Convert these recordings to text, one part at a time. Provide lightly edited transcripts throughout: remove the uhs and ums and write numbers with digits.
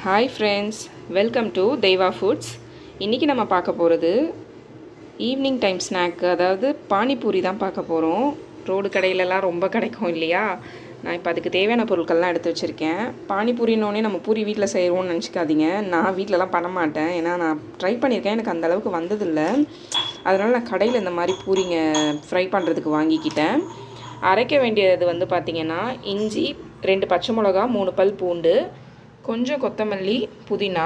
Hi friends, welcome to Deiva foods. இன்றைக்கி நம்ம பார்க்க போகிறது ஈவினிங் டைம் ஸ்நாக்கு, அதாவது பானிபூரி தான் பார்க்க போகிறோம். ரோடு கடையிலலாம் ரொம்ப கிடைக்கும் இல்லையா? நான் இப்போ அதுக்கு தேவையான பொருட்கள்லாம் எடுத்து வச்சுருக்கேன். பானிபூரினோடனே நம்ம பூரி வீட்டில் செய்வோம்னு நினச்சிக்காதீங்க. நான் வீட்டிலலாம் பண்ண மாட்டேன், ஏன்னா நான் ட்ரை பண்ணியிருக்கேன், எனக்கு அந்தளவுக்கு வந்ததில்லை. அதனால் நான் கடையில் இந்த மாதிரி பூரிங்க ஃப்ரை பண்ணுறதுக்கு வாங்கிக்கிட்டேன். அரைக்க வேண்டியது வந்து பார்த்திங்கன்னா, இஞ்சி, 2 பச்சை மிளகா, 3 பல் பூண்டு, கொஞ்சம் கொத்தமல்லி, புதினா,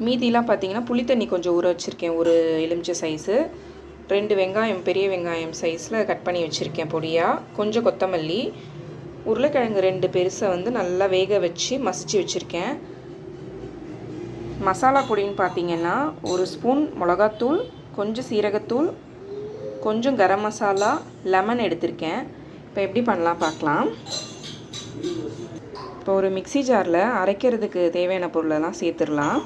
மீதிலாம் பார்த்திங்கன்னா புளி தண்ணி கொஞ்சம் ஊற வச்சுருக்கேன், ஒரு எலுமிச்சை சைஸு, 2 வெங்காயம், பெரிய வெங்காயம் சைஸில் கட் பண்ணி வச்சுருக்கேன் பொடியாக, கொஞ்சம் கொத்தமல்லி, உருளைக்கிழங்கு 2 பெருசை வந்து நல்லா வேக வச்சு மசிச்சு வச்சுருக்கேன். மசாலா பொடின்னு பார்த்திங்கன்னா 1 ஸ்பூன் மிளகாத்தூள், கொஞ்சம் சீரகத்தூள், கொஞ்சம் கரம் மசாலா, லெமன் எடுத்திருக்கேன். இப்போ எப்படி பண்ணலாம் பார்க்கலாம். இப்போ ஒரு மிக்ஸி ஜாரில் அரைக்கிறதுக்கு தேவையான பொருளெல்லாம் சேர்த்துடலாம்.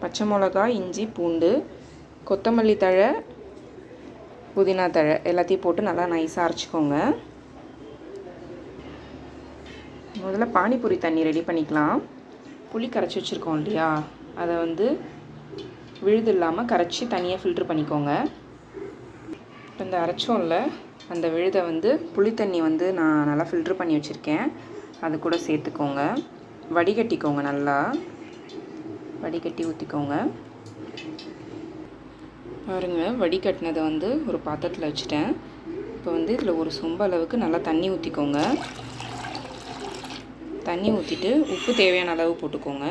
பச்சை மிளகா, இஞ்சி, பூண்டு, கொத்தமல்லி தழை, புதினா தழை எல்லாத்தையும் போட்டு நல்லா நைஸாக அரைச்சிக்கோங்க. முதல்ல பானிபூரி தண்ணி ரெடி பண்ணிக்கலாம். புளி கரைச்சி வச்சுருக்கோம் இல்லையா, அதை வந்து விழுது இல்லாமல் கரைச்சி தனியாக ஃபில்ட்ரு பண்ணிக்கோங்க. இப்போ இந்த அரைச்சோம்ல அந்த விழுதை வந்து புளி தண்ணி வந்து நான் நல்லா ஃபில்ட்ரு பண்ணி வச்சுருக்கேன், அது கூட சேர்த்துக்கோங்க. வடிகட்டிக்கோங்க, நல்லா வடிகட்டி ஊற்றிக்கோங்க. பாருங்கள், வடிகட்டினதை வந்து ஒரு பாத்திரத்தில் வச்சுட்டேன். இப்போ வந்து இதில் ஒரு சொம்பு அளவுக்கு நல்லா தண்ணி ஊற்றிக்கோங்க. தண்ணி ஊற்றிட்டு உப்பு தேவையான அளவு போட்டுக்கோங்க.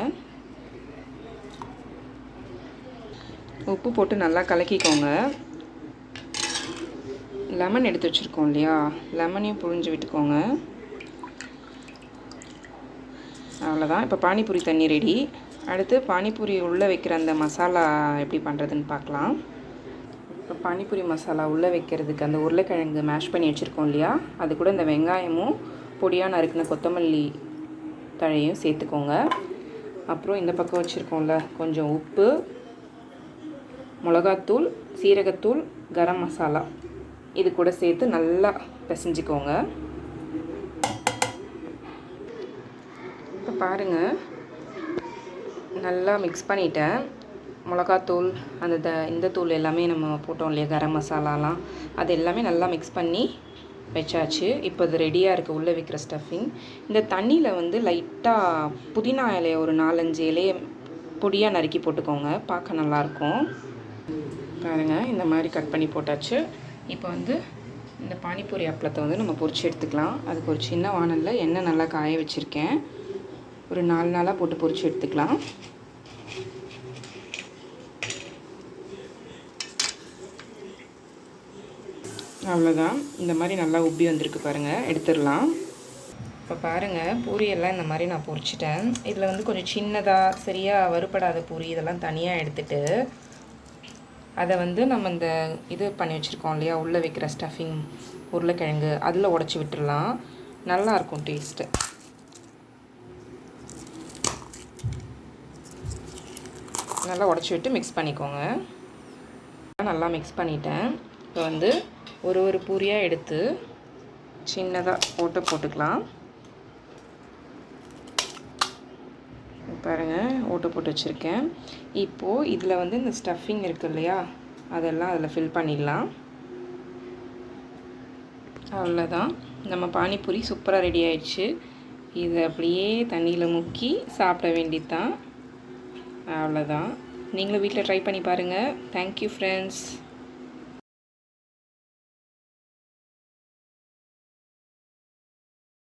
உப்பு போட்டு நல்லா கலக்கிக்கோங்க. லெமன் எடுத்து வச்சுருக்கோம் இல்லையா, லெமனையும் புழிஞ்சு விட்டுக்கோங்க. அவ்வளோதான், இப்போ பானிபூரி தண்ணி ரெடி. அடுத்து பானிபூரி உள்ளே வைக்கிற அந்த மசாலா எப்படி பண்ணுறதுன்னு பார்க்கலாம். இப்போ பானிபூரி மசாலா உள்ளே வைக்கிறதுக்கு அந்த உருளைக்கிழங்கு மேஷ் பண்ணி வச்சுருக்கோம் இல்லையா, அது கூட இந்த வெங்காயமும் பொடியாக நறுக்கின கொத்தமல்லி தழையும் சேர்த்துக்கோங்க. அப்புறம் இந்த பக்கம் வச்சுருக்கோம்ல கொஞ்சம் உப்பு, மிளகாத்தூள், சீரகத்தூள், கரம் மசாலா இது கூட சேர்த்து நல்லா பிசைஞ்சிக்கோங்க. இப்போ பாருங்கள், நல்லா மிக்ஸ் பண்ணிட்டேன். மிளகாத்தூள், இந்த தூள் எல்லாமே நம்ம போட்டோம் இல்லையா, கரம் மசாலாலாம், அது எல்லாமே நல்லா மிக்ஸ் பண்ணி வச்சாச்சு. இப்போ இது ரெடியாக இருக்குது உள்ளே வைக்கிற ஸ்டஃபிங். இந்த தண்ணியில் வந்து லைட்டாக புதினா இலையை ஒரு 4-5 இலையை பொடியாக நறுக்கி போட்டுக்கோங்க, பார்க்க நல்லாயிருக்கும். பாருங்கள், இந்த மாதிரி கட் பண்ணி போட்டாச்சு. இப்போ வந்து இந்த பானிபூரி அப்பளத்தை வந்து நம்ம பொரிச்சு எடுத்துக்கலாம். அதுக்கு ஒரு சின்ன வானலில் எண்ணெய் நல்லா காய வச்சுருக்கேன். ஒரு 4 நாளாக போட்டு பொரிச்சு எடுத்துக்கலாம். அவ்வளோதான், இந்த மாதிரி நல்லா உப்பி வந்திருக்கு பாருங்கள், எடுத்துடலாம். இப்போ பாருங்கள், பூரியெல்லாம் இந்த மாதிரி நான் பொரிச்சிட்டேன். இதில் வந்து கொஞ்சம் சின்னதாக சரியாக வறுபடாத பூரி இதெல்லாம் தனியாக எடுத்துகிட்டு அதை வந்து நம்ம இந்த இது பண்ணி வச்சுருக்கோம் இல்லையா, உள்ளே வைக்கிற ஸ்டஃபிங் உருளைக்கிழங்கு, அதில் உடச்சி விட்டுடலாம். நல்லாயிருக்கும் டேஸ்ட்டு. நல்லா உடச்சி விட்டு மிக்ஸ் பண்ணிக்கோங்க. நல்லா மிக்ஸ் பண்ணிட்டேன். இப்போ வந்து ஒரு பூரியாக எடுத்து சின்னதாக போட்டுக்கலாம். பாருங்கள், ஓட்டு போட்டு வச்சுருக்கேன். இப்போது இதில் வந்து இந்த ஸ்டஃபிங் இருக்குது இல்லையா, அதெல்லாம் அதில் ஃபில் பண்ணிடலாம். அவ்வளோதான், நம்ம பானிபூரி சூப்பராக ரெடி ஆயிடுச்சு. இதை அப்படியே தண்ணியில் முக்கி சாப்பிட வேண்டியது தான். அவ்வளோதான், நீங்களும் வீட்டில் ட்ரை பண்ணி பாருங்கள். Thank you friends.